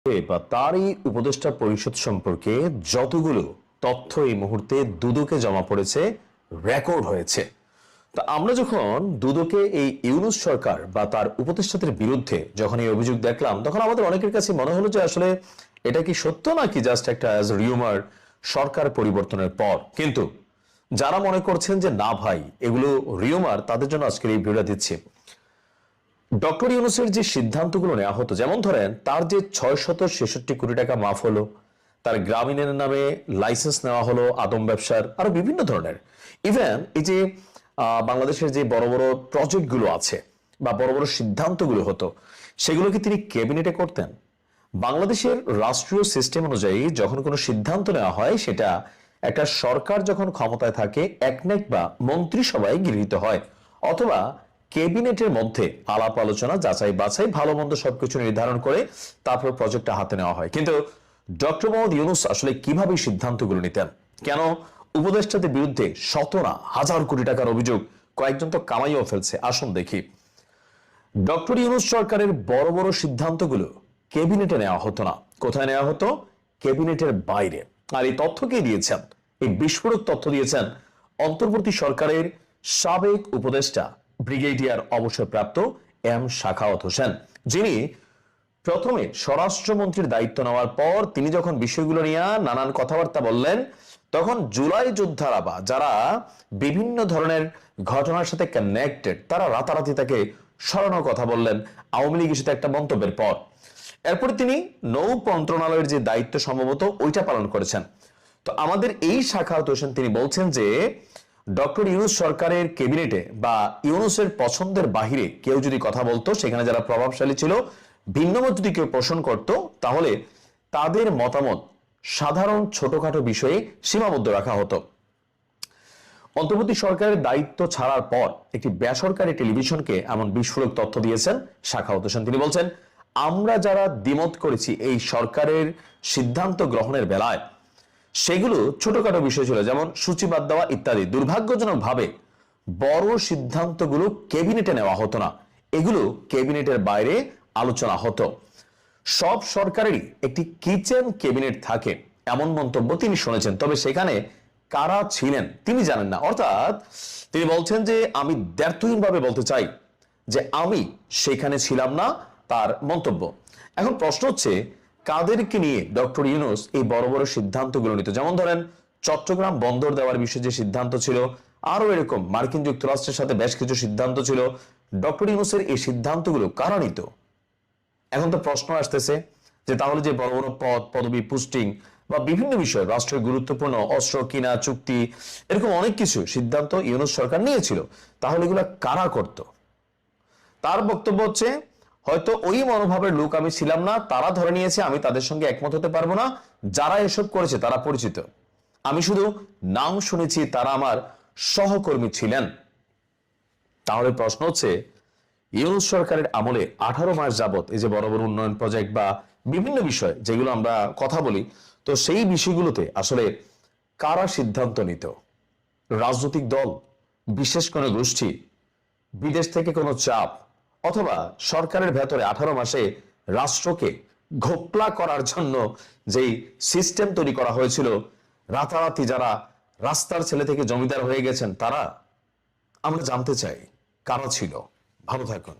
বা তারই উপদেষ্টা পরিষদ সম্পর্কে যতগুলো তথ্য এই মুহূর্তে দুদকে জমা পড়েছে, রেকর্ড হয়েছে। তো আমরা যখন দুদকে এই ইউনূস সরকার বা তার উপদেষ্টাদের বিরুদ্ধে যখন এই অভিযোগ দেখলাম, তখন আমাদের অনেকের কাছে মনে হলো যে আসলে এটা কি সত্য নাকি জাস্ট একটা রিউমার সরকার পরিবর্তনের পর। কিন্তু যারা মনে করছেন যে না ভাই এগুলো রিউমার, তাদের জন্য আজকের এই ভিডিওটা দিচ্ছি। ডক্টর ইউনূসের যে সিদ্ধান্তগুলো নেওয়া হতো, যেমন ধরেন তার যে 666 কোটি টাকা মাফ হলো, তার গ্রামীণের নামে লাইসেন্স নেওয়া হলো আদম ব্যবসার, আরো বিভিন্ন ধরনের, ইভেন এই যে বাংলাদেশের যে বড় বড় প্রজেক্টগুলো আছে বা বড় বড় সিদ্ধান্তগুলো হতো, সেগুলো কি তিনি ক্যাবিনেটে করতেন? বাংলাদেশের রাষ্ট্রীয় সিস্টেম অনুযায়ী যখন কোনো সিদ্ধান্ত নেওয়া হয়, সেটা একটা সরকার যখন ক্ষমতায় থাকে একনেক বা মন্ত্রিসভায় গৃহীত হয়, অথবা ক্যাবিনেটের মধ্যে আলাপ আলোচনা, যাচাই বাছাই, ভালো মন্দ সবকিছু নির্ধারণ করে তারপর প্রজেক্টটা হাতে নেওয়া হয়। কিন্তু ডক্টর মোহাম্মদ ইউনূস আসলে কিভাবে সিদ্ধান্তগুলো নিতেন? কেন উপদেষ্টাদের বিরুদ্ধে শত না হাজার কোটি টাকার অভিযোগ? কয়েকজন তো কামাইও ফেলছে, আসুন দেখি। ডক্টর ইউনূস সরকারের বড় বড় সিদ্ধান্তগুলো ক্যাবিনেটে নেওয়া হতো না। কোথায় নেওয়া হতো? ক্যাবিনেটের বাইরে। আর এই তথ্য কে দিয়েছেন? এই বিস্ফোরক তথ্য দিয়েছেন অন্তর্বর্তী সরকারের সাবেক উপদেষ্টা ব্রিগেডিয়ার অবসরপ্রাপ্ত এম শাখাওয়াত হোসেন, যিনি প্রথমে স্বরাষ্ট্রমন্ত্রীর দায়িত্ব নেওয়ার পর তিনি যখন বিষয়গুলো নিয়ে নানান কথাবার্তা বললেন, তখন জুলাই যোদ্ধারা বা যারা বিভিন্ন ধরনের ঘটনার সাথে কানেক্টেড, তারা রাতারাতি তাকে সরানোর কথা বললেন আওয়ামী লীগ ইস্যুতে একটা মন্তব্যের পর। এরপরে তিনি নৌ মন্ত্রণালয়ের যে দায়িত্ব সম্ভবত ওইটা পালন করেছেন। তো আমাদের এই শাখাওয়াত হোসেন তিনি বলছেন যে ডক্টর ইউনূস সরকারের ক্যাবিনেটে বা ইউনূসের পছন্দের বাহিরে কেউ যদি কথা বলতো, সেখানে যারা প্রভাবশালী ছিল, ভিন্নমত যদি কেউ পোষণ করত, তাহলে তাদের মতামত সাধারণ ছোটখাটো বিষয়ে সীমাবদ্ধ রাখা হতো। অন্তর্বর্তী সরকারের দায়িত্ব ছাড়ার পর একটি বেসরকারি টেলিভিশনকে এমন বিস্ফোরক তথ্য দিয়েছেন শাখাওয়াত হোসেন। তিনি বলছেন, আমরা যারা দ্বিমত করেছি এই সরকারের সিদ্ধান্ত গ্রহণের বেলায়, সেগুলো ছোটখাটো বিষয় ছিল, যেমন সূচিবাদ দেওয়া ইত্যাদি। দুর্ভাগ্যজনক ভাবে বড় সিদ্ধান্তগুলো ক্যাবিনেটে নেওয়া হতো না, এগুলো ক্যাবিনেটের বাইরে আলোচনা হতো। সব সরকারেরই একটি কিচেন ক্যাবিনেট থাকে, এমন মন্তব্য তিনি শুনেছেন, তবে সেখানে কারা ছিলেন তিনি জানেন না। অর্থাৎ তিনি বলছেন যে আমি দ্ব্যর্থহীন ভাবে বলতে চাই যে আমি সেখানে ছিলাম না, তার মন্তব্য। এখন প্রশ্ন হচ্ছে, কাদেরকে নিয়ে ডক্টর ইউনূস এই বড় বড় সিদ্ধান্তগুলো নিত? যেমন ধরেন চট্টগ্রাম বন্দর দেওয়ার বিষয়ে যে সিদ্ধান্ত ছিল, আরো এরকম মার্কিন যুক্তরাষ্ট্রের সাথে বেশ কিছু সিদ্ধান্ত ছিল। ডক্টর ইউনূসের এই সিদ্ধান্তগুলো কারা নিত? এখন তো প্রশ্ন আসতেছে যে তাহলে যে বড় বড় পদ, পদবি, পোস্টিং বা বিভিন্ন বিষয়, রাষ্ট্রের গুরুত্বপূর্ণ অস্ত্র কিনা চুক্তি, এরকম অনেক কিছু সিদ্ধান্ত ইউনূস সরকার নিয়েছিল, তাহলে এগুলো কারা করত? তার বক্তব্য হচ্ছে, হয়তো ওই মনোভাবের লোক আমি ছিলাম না, তারা ধরে নিয়েছে আমি তাদের সঙ্গে একমত হতে পারবো না, যারা এসব করেছে তারা পরিচিত, আমি শুধু নাম শুনেছি, তারা আমার সহকর্মী ছিলেন। তাহলে প্রশ্ন হচ্ছে, ইউনূস সরকারের আমলে 18 মাস যাবত এই যে বড় বড় উন্নয়ন প্রজেক্ট বা বিভিন্ন বিষয় যেগুলো আমরা কথা বলি, তো সেই বিষয়গুলোতে আসলে কারা সিদ্ধান্ত নিত? রাজনৈতিক দল, বিশেষ কোনো গোষ্ঠী, বিদেশ থেকে কোনো চাপ, অথবা সরকারের ভেতরে 18 মাসে রাষ্ট্রকে ঘোকলা করার জন্য যেই সিস্টেম তৈরি করা হয়েছিল, রাতারাতি যারা রাস্তার ছেলে থেকে জমিদার হয়ে গেছেন তারা? আমরা জানতে চাই কারা ছিল। ভালো থাকুন।